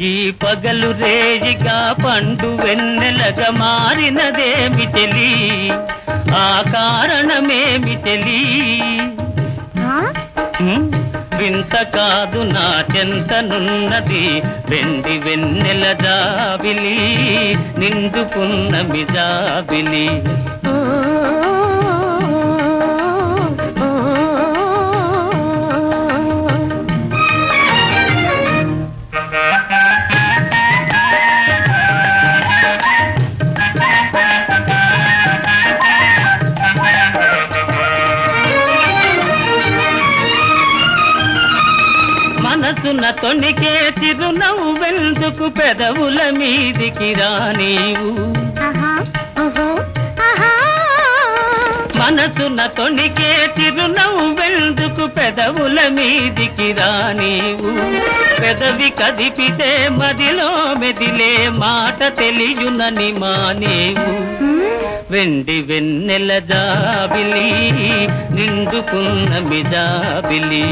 ఈ పగలు రేయిగా పండు వెన్నెలగా మారినదేమి తెలి ఆ కారణమేమి తెలి వింత కాదు నా చెంతనున్నది వెండి వెన్నెల జాబిలి నిండుకున్నమి జాబిలి మనసున తొణికే చిరునవ్వెందుకు పెదవుల మీదికి రానీవు మనసున తొణికే చిరునవ్వెందుకు పెదవుల మీదికి రానీవు పెదవి కదిపితే మదిలో మెదిలే మాట తెలియునని మానేవు వెండి వెన్నెల జాబిలి నిండుకున్నమి జాబిలి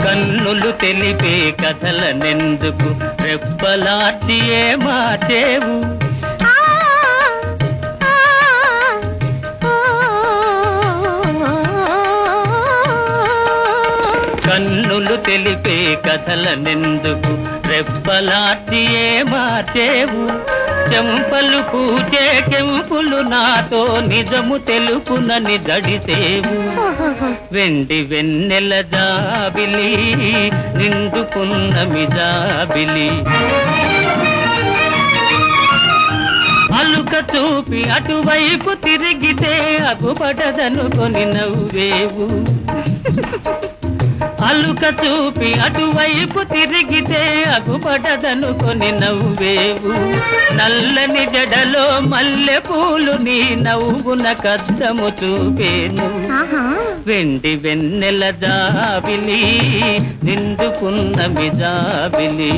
కన్నులు తెలిపే కథలనెందుకు రెప్పలార్చి మార్చేవు కన్నులు తెలిపే కథలనెందుకు రెప్పలార్చి మార్చేవు చెంపలు పూచే కెంపులు నాతో నిజము తెలుపునని జడిసేవు వెండి వెన్నెల జాబిలి నిండుకున్నమి జాబిలి అలుక చూపి అటువైపు తిరిగితే అగుపడదనుకొని నవ్వేవు అలుక చూపి అటువైపు తిరిగితే అగుపడదనుకొని నవ్వేవు నల్లని జడలో మల్లె పూలు నీ నవ్వున కద్దము చూపేను వెండి వెన్నెల జాబిలి నిండుకున్నమి జాబిలి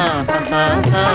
ఆహా